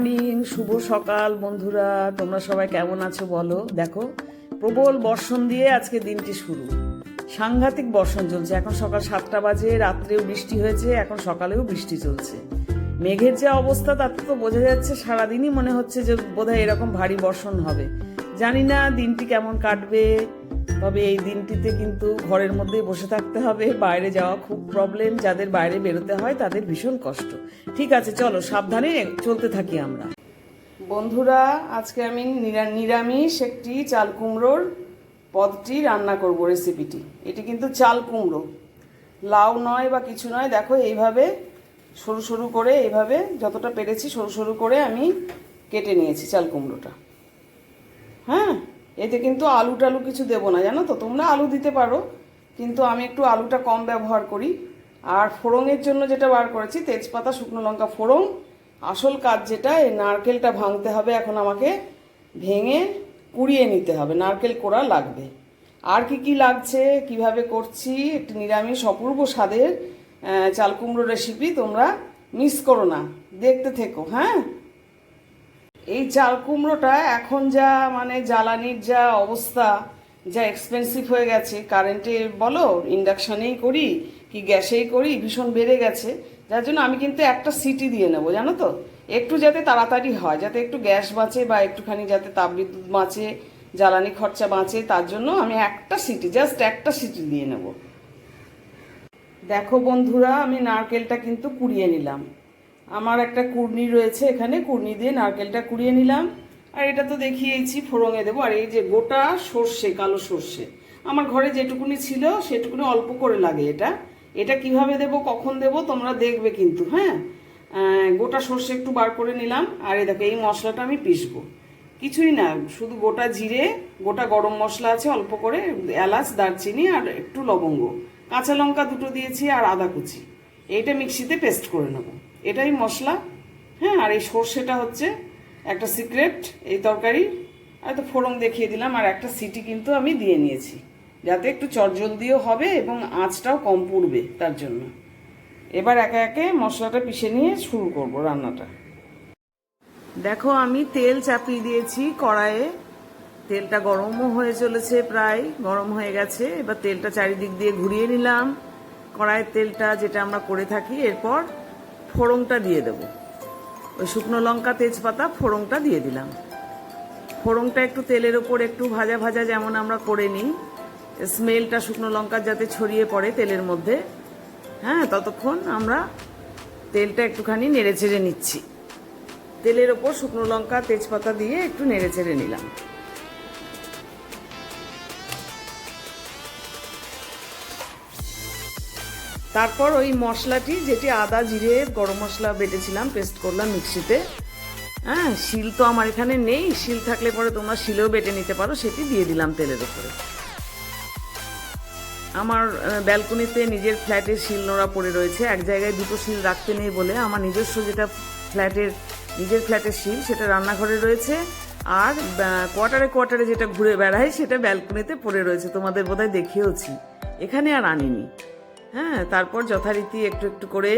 Morning, শুভ সকাল বন্ধুরা। তোমরা সবাই কেমন আছো বলো। দেখো, প্রবল বর্ষণ দিয়ে আজকে দিনটি শুরু। সাংঘাতিক বর্ষণ চলছে। এখন সকাল 7টা বাজে, রাত্রেও বৃষ্টি হয়েছে, এখন সকালেও বৃষ্টি চলছে। মেঘের যে অবস্থা তাতে তো বোঝা যাচ্ছে সারাদিনই মনে হচ্ছে যে বোধহয় এরকম ভারী বর্ষণ হবে। জানি না দিনটি কেমন কাটবে, তবে এই দিনটিতে কিন্তু ঘরের মধ্যেই বসে থাকতে হবে। বাইরে যাওয়া খুব প্রবলেম, যাদের বাইরে বেরোতে হয় তাদের ভীষণ কষ্ট। ঠিক আছে, চলো সাবধানে চলতে থাকি আমরা। বন্ধুরা, আজকে আমি নিরামিষ একটি চাল কুমড়োর পদটি রান্না করব, রেসিপিটি। এটি কিন্তু চাল কুমড়ো, লাউ নয় বা কিছু নয়। দেখো এইভাবে সরু সরু করে, এইভাবে যতটা পেরেছি সরু সরু করে আমি কেটে নিয়েছি চাল কুমড়োটা। হ্যাঁ, এতে কিন্তু আলু টালু কিছু দেবো না, জানো তো। তোমরা আলু দিতে পারো, কিন্তু আমি একটু আলুটা কম ব্যবহার করি। আর ফোড়নের জন্য যেটা বার করেছি, তেজপাতা, শুকনো লঙ্কা, ফোড়ন। আসল কাজ যেটা, এই নারকেলটা ভাঙতে হবে এখন আমাকে। ভেঙে কুড়িয়ে নিতে হবে, নারকেল কোড়া লাগবে। আর কি কি লাগছে, কিভাবে করছি, একটি নিরামিষ অপূর্ব স্বাদের চাল কুমড়ো রেসিপি। তোমরা মিস করো না, দেখতে থেকো। হ্যাঁ, এই চাল কুমড়োটা এখন যা মানে জ্বালানির যা অবস্থা, যা এক্সপেন্সিভ হয়ে গেছে, কারেন্টে বলো, ইন্ডাকশানেই করি কি গ্যাসেই করি, ভীষণ বেড়ে গেছে। যার জন্য আমি কিন্তু একটা সিটি দিয়ে নেবো, জানো তো। একটু যাতে তাড়াতাড়ি হয়, যাতে একটু গ্যাস বাঁচে বা একটুখানি যাতে তাপবিদ্যুৎ বাঁচে, জ্বালানি খরচা বাঁচে, তার জন্য আমি একটা সিটি, জাস্ট একটা সিটি দিয়ে নেব। দেখো বন্ধুরা, আমি নারকেলটা কিন্তু কুড়িয়ে নিলাম। আমার একটা কুড়নি রয়েছে এখানে, কুড়নি দিয়ে নারকেলটা কুড়িয়ে নিলাম। আর এটা তো দেখিয়েছি ফোড়ঙে দেবো। আর এই যে গোটা সর্ষে, কালো সর্ষে, আমার ঘরে যেটুকুনি ছিল সেটুকুনি অল্প করে লাগে। এটা কিভাবে দেবো, কখন দেবো তোমরা দেখবে কিন্তু। হ্যাঁ, গোটা সর্ষে একটু বার করে নিলাম। আর এই দেখো, এই মশলাটা আমি পিসবো। কিছুই না, শুধু গোটা জিরে, গোটা গরম মশলা আছে অল্প করে, এলাচ, দারচিনি আর একটু লবঙ্গ, কাঁচা লঙ্কা দুটো দিয়েছি, আর আদা কুচি। এইটা মিক্সিতে পেস্ট করে নেব, এটাই মশলা। হ্যাঁ, আর এই সর্ষেটা হচ্ছে একটা সিক্রেট এই তরকারি। আর তো ফোড়ন দেখিয়ে দিলাম। আর একটা সিটি কিন্তু আমি দিয়ে নিয়েছি, যাতে একটু চটজলদিও হবে এবং আঁচটাও কম পুড়বে, তার জন্য। এবার একে একে মশলাটা পিষে নিয়ে শুরু করব রান্নাটা। দেখো, আমি তেল চাপিয়ে দিয়েছি কড়াইয়ে। তেলটা গরমও হয়ে চলেছে, প্রায় গরম হয়ে গেছে। এবার তেলটা চারিদিক দিয়ে ঘুরিয়ে নিলাম, কড়াইয়ের তেলটা যেটা আমরা করে থাকি। এরপর ফোড়নটা দিয়ে দেব, ওই শুকনো লঙ্কা, তেজপাতা, ফোড়নটা দিয়ে দিলাম। ফোড়নটা একটু তেলের ওপর একটু ভাজা ভাজা যেমন আমরা করে নিই, স্মেলটা শুকনো লঙ্কার যাতে ছড়িয়ে পড়ে তেলের মধ্যে। হ্যাঁ, ততক্ষণ আমরা তেলটা একটুখানি নেড়ে চেড়ে নিচ্ছি। তেলের ওপর শুকনো লঙ্কা, তেজপাতা দিয়ে একটু নেড়ে চেড়ে নিলাম। তারপর ওই মশলাটি, যেটি আদা, জিরে, গরম মশলা বেটেছিলাম, পেস্ট করলাম মিক্সিতে। হ্যাঁ, শিল তো আমার এখানে নেই, শিল থাকলে পরে তোমরা শিলেও বেটে নিতে পারো, সেটি দিয়ে দিলাম তেলের উপরে। আমার ব্যালকনিতে নিজের ফ্ল্যাটে শিল নোড়া পড়ে রয়েছে। এক জায়গায় দুটো শিল রাখতে নেই বলে আমার নিজস্ব যেটা নিজের ফ্ল্যাটের শিল, সেটা রান্নাঘরে রয়েছে। আর কোয়ার্টারে কোয়ার্টারে যেটা ঘুরে বেড়ায় সেটা ব্যালকনিতে পড়ে রয়েছে, তোমাদের বোধহয় দেখিয়েওছি। এখানে আর আনিনি। হ্যাঁ, তারপর যথারীতি একটু একটু করে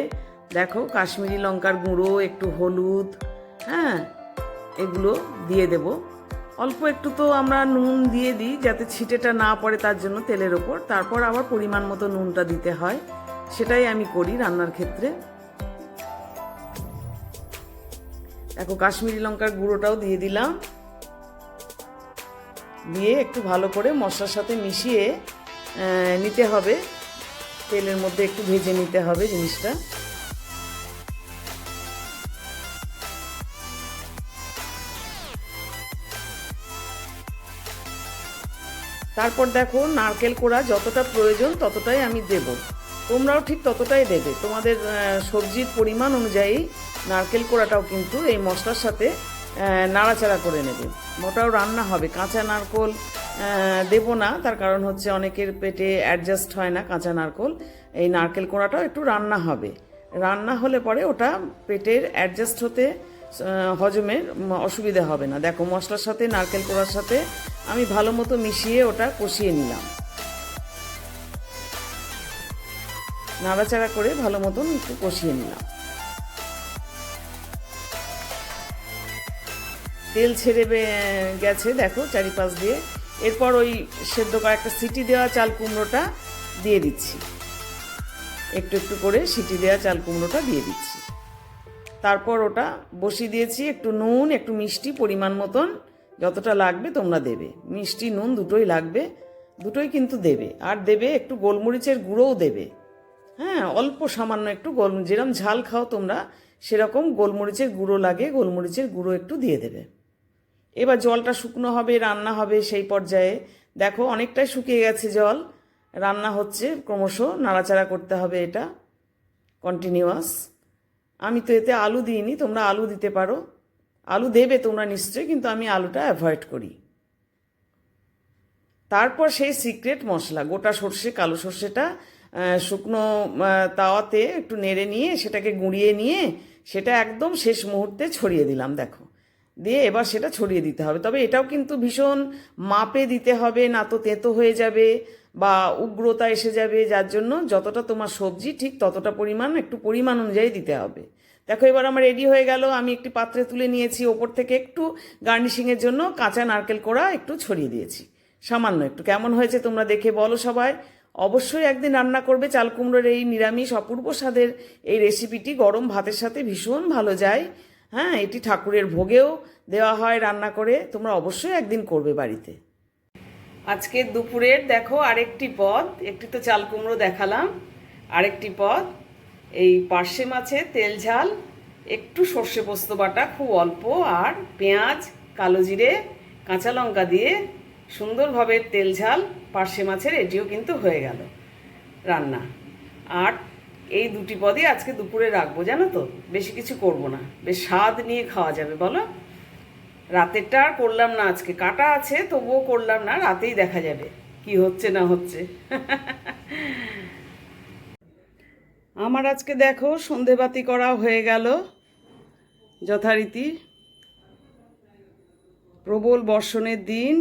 দেখো, কাশ্মীরি লঙ্কার গুঁড়ো, একটু হলুদ, হ্যাঁ, এগুলো দিয়ে দেব। অল্প একটু তো আমরা নুন দিয়ে দিই, যাতে ছিটেটা না পড়ে, তার জন্য তেলের ওপর। তারপর আবার পরিমাণ মতো নুনটা দিতে হয়, সেটাই আমি করি রান্নার ক্ষেত্রে। দেখো, কাশ্মীরি লঙ্কার গুঁড়োটাও দিয়ে দিলাম। দিয়ে একটু ভালো করে মশলার সাথে মিশিয়ে নিতে হবে, তেলের মধ্যে একটু ভেজে নিতে হবে জিনিসটা। তারপর দেখো, নারকেল কোড়া যতটা প্রয়োজন ততটাই আমি দেব, তোমরাও ঠিক ততটাই দেবে। তোমাদের সবজির পরিমাণ অনুযায়ী নারকেল কোড়াটাও কিন্তু এই মশলার সাথে নাড়াচাড়া করে নেবে। মোটাও রান্না হবে, কাঁচা নারকেল দেব না, তার কারণ হচ্ছে অনেকের পেটে অ্যাডজাস্ট হয় না কাঁচা নারকেল। এই নারকেল কোড়াটাও একটু রান্না হবে, রান্না হলে পরে ওটা পেটের অ্যাডজাস্ট হতে, হজমের অসুবিধা হবে না। দেখো, মশলার সাথে নারকেল কোড়ার সাথে আমি ভালো মতো মিশিয়ে ওটা কষিয়ে নিলাম। নাড়াচাড়া করে ভালো মতন একটু কষিয়ে নিলাম। তেল ছেড়ে গেছে দেখো চারিপাশ দিয়ে। এরপর ওই সেদ্ধ করা একটা সিটি দেওয়া চাল কুমড়োটা দিয়ে দিচ্ছি, একটু একটু করে সিটি দেওয়া চাল কুমড়োটা দিয়ে দিচ্ছি। তারপর ওটা বসিয়ে দিয়েছি। একটু নুন একটু মিষ্টি পরিমাণ মতন যতটা লাগবে তোমরা দেবে, মিষ্টি নুন দুটোই লাগবে, দুটোই কিন্তু দেবে। আর দেবে একটু গোলমরিচের গুঁড়োও দেবে, হ্যাঁ অল্প সামান্য একটু যেরকম ঝাল খাও তোমরা সেরকম গোলমরিচের গুঁড়ো লাগে, গোলমরিচের গুঁড়ো একটু দিয়ে দেবে। এবার জলটা শুকনো হবে, রান্না হবে সেই পর্যায়ে। দেখো অনেকটাই শুকিয়ে গেছে জল, রান্না হচ্ছে ক্রমশ, নাড়াচাড়া করতে হবে এটা কন্টিনিউয়াস। আমি তো এতে আলু দিইনি, তোমরা আলু দিতে পারো, আলু দেবে তোমরা নিশ্চয়ই, কিন্তু আমি আলুটা অ্যাভয়েড করি। তারপর সেই সিক্রেট মশলা গোটা সর্ষে, কালো সর্ষেটা শুকনো তাওয়াতে একটু নেড়ে নিয়ে সেটাকে গুঁড়িয়ে নিয়ে সেটা একদম শেষ মুহূর্তে ছড়িয়ে দিলাম দেখো। দিয়ে এবার সেটা ছড়িয়ে দিতে হবে, তবে এটাও কিন্তু ভীষণ মাপে দিতে হবে, না তো তেতো হয়ে যাবে বা উগ্রতা এসে যাবে, যার জন্য যতটা তোমার সবজি ঠিক ততটা পরিমাণ, একটু পরিমাণ অনুযায়ী দিতে হবে। দেখো এবার আমার রেডি হয়ে গেল, আমি একটি পাত্রে তুলে নিয়েছি, ওপর থেকে একটু গার্নিশিংয়ের জন্য কাঁচা নারকেল কোড়া একটু ছড়িয়ে দিয়েছি, সামান্য একটু। কেমন হয়েছে তোমরা দেখে বলো সবাই। অবশ্যই একদিন রান্না করবে চাল কুমড়োর এই নিরামিষ অপূর্ব স্বাদের এই রেসিপিটি, গরম ভাতের সাথে ভীষণ ভালো যায়। হ্যাঁ, এটি ঠাকুরের ভোগেও দেওয়া হয় রান্না করে, তোমরা অবশ্যই একদিন করবে বাড়িতে। আজকে দুপুরের দেখো আরেকটি পদ, একটি তো চাল কুমড়ো দেখালাম, আরেকটি পদ এই পার্শে মাছের তেল ঝাল, একটু সর্ষে পোস্ত বাটা খুব অল্প, আর পেঁয়াজ কালো জিরে কাঁচা লঙ্কা দিয়ে সুন্দরভাবে তেল ঝাল পার্শে মাছের, এটিও কিন্তু হয়ে গেল রান্না। আর এই দুটি পদই আজকে দুপুরে রাখবো, জানো তো, বেশি কিছু করব না, বেশ স্বাদ নিয়ে খাওয়া যাবে বলো। রাতেরটা আর করলাম না, আজকে কাটা আছে তবুও করলাম না, রাতেই দেখা যাবে কি হচ্ছে না হচ্ছে। আমার আজকে দেখো সন্ধেবাতি করা হয়ে গেল যথারীতি। প্রবল বর্ষণের দিন,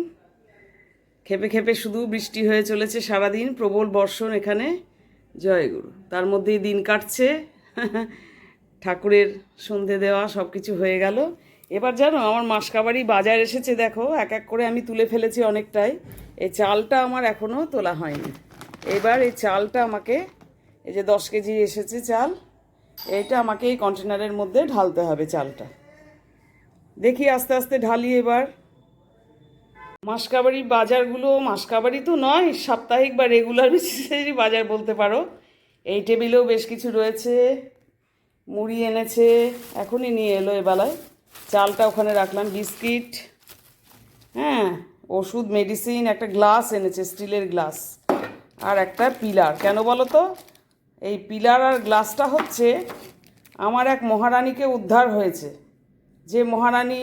খেপে খেপে শুধু বৃষ্টি হয়ে চলেছে সারাদিন, প্রবল বর্ষণ এখানে, জয়গুরু। তার মধ্যেই দিন কাটছে, ঠাকুরের সন্ধে দেওয়া সব কিছু হয়ে গেল। এবার জানো আমার মাসকাবাড়ি বাজার এসেছে, দেখো এক এক করে আমি তুলে ফেলেছি অনেকটাই। এই চালটা আমার এখনও তোলা হয়নি। এবার এই চালটা আমাকে, এই যে 10 কেজি এসেছে চাল, এইটা আমাকে এই কন্টেনারের মধ্যে ঢালতে হবে চালটা। দেখি আস্তে আস্তে ঢালি এবার। মাসকাবাড়ির বাজারগুলো, মাসকাবাড়ি তো নয়, সাপ্তাহিক বা রেগুলার বেসিসেরই বাজার বলতে পারো। এই টেবিলেও বেশ কিছু রয়েছে, মুড়ি এনেছে, এখনই নিয়ে এলো এবেলায়। চালটা ওখানে রাখলাম, বিস্কিট, হ্যাঁ ওষুধ মেডিসিন, একটা গ্লাস এনেছে স্টিলের গ্লাস, আর একটা পিলার। কেন বলো তো, এই পিলার আর গ্লাসটা হচ্ছে আমার এক মহারানীকে উদ্ধার হয়েছে, যে মহারানী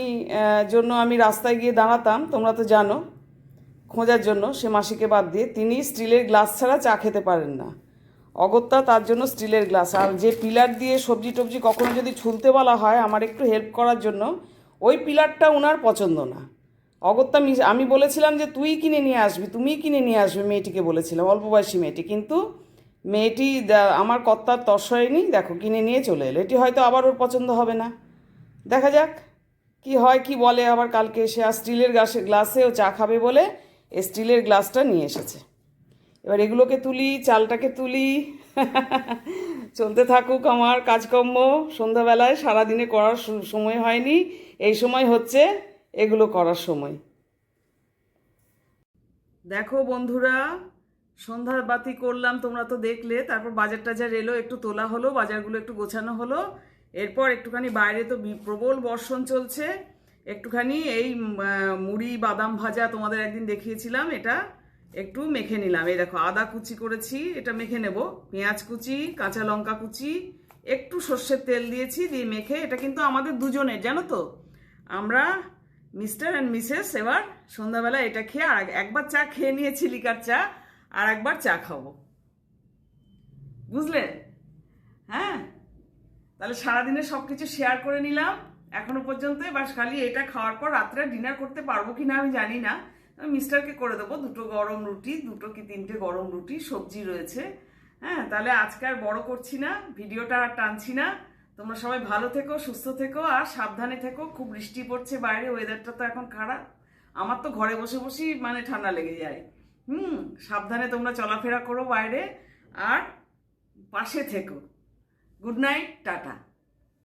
জন্য আমি রাস্তায় গিয়ে দাঁড়াতাম, তোমরা তো জানো, খোঁজার জন্য, সে মাসিকে বাদ দিয়ে। তিনি স্টিলের গ্লাস ছাড়া চা খেতে পারেন না, অগত্যা তার জন্য স্টিলের গ্লাস। আর যে পিলার দিয়ে সবজি টবজি কখনো যদি ছুলতে বলা হয় আমার একটু হেল্প করার জন্য, ওই পিলারটা ওনার পছন্দ না, অগত্যা আমি বলেছিলাম যে তুই কিনে নিয়ে আসবি, তুমিই কিনে নিয়ে আসবে, মেয়েটিকে বলেছিলাম, অল্প বয়সী মেয়েটি, কিন্তু মেয়েটি আমার কর্তার তর্স হয়নি, দেখো কিনে নিয়ে চলে এলো। এটি হয়তো আবার ওর পছন্দ হবে না, দেখা যাক কি হয়, কি বলে আবার কালকে এসে। আর স্টিলের গ্লাসে ও চা খাবে বলে এই স্টিলের গ্লাসটা নিয়ে এসেছে। এবার এগুলোকে তুলি, চালটাকে তুলি, চলতে থাকুক আমার কাজকর্ম। সন্ধ্যাবেলায় সারাদিনে করার সময় হয়নি, এই সময় হচ্ছে এগুলো করার সময়। দেখো বন্ধুরা, সন্ধ্যার বাতি করলাম, তোমরা তো দেখলে। তারপর বাজার টাজার এলো, একটু তোলা হলো, বাজারগুলো একটু গোছানো হলো। এরপর একটুখানি বাইরে তো প্রবল বর্ষণ চলছে, একটুখানি এই মুড়ি বাদাম ভাজা তোমাদের একদিন দেখিয়েছিলাম, এটা একটু মেখে নিলাম। এই দেখো আদা কুচি করেছি, এটা মেখে নেব, পেঁয়াজ কুচি, কাঁচা লঙ্কা কুচি, একটু সর্ষের তেল দিয়েছি, দিয়ে মেখে, এটা কিন্তু আমাদের দুজনের, জানো তো, আমরা মিস্টার অ্যান্ড মিসেস এবার সন্ধ্যাবেলা এটা খেয়ে, আর একবার চা খেয়ে নিয়েছি লিকার চা, আর একবার চা খাবো, বুঝলে? হ্যাঁ, তাহলে সারাদিনে সব কিছু শেয়ার করে নিলাম এখনো পর্যন্ত। এবার খালি এটা খাওয়ার পর রাত্রে ডিনার করতে পারবো কি না আমি জানি না, আমি মিস্টারকে করে দেবো 2 গরম রুটি, 2 কি 3টে গরম রুটি, সবজি রয়েছে। হ্যাঁ, তাহলে আজকে আর বড় করছি না, ভিডিওটা আর টানছি না। তোমরা সবাই ভালো থেকো, সুস্থ থেকো আর সাবধানে থেকো। খুব বৃষ্টি পড়ছে বাইরে, ওয়েদারটা তো এখন খারাপ। আমার তো ঘরে বসে বসেই মানে ঠান্ডা লেগে যায়। সাবধানে তোমরা চলাফেরা করো বাইরে, আর পাশে থেকো। Good night, tata.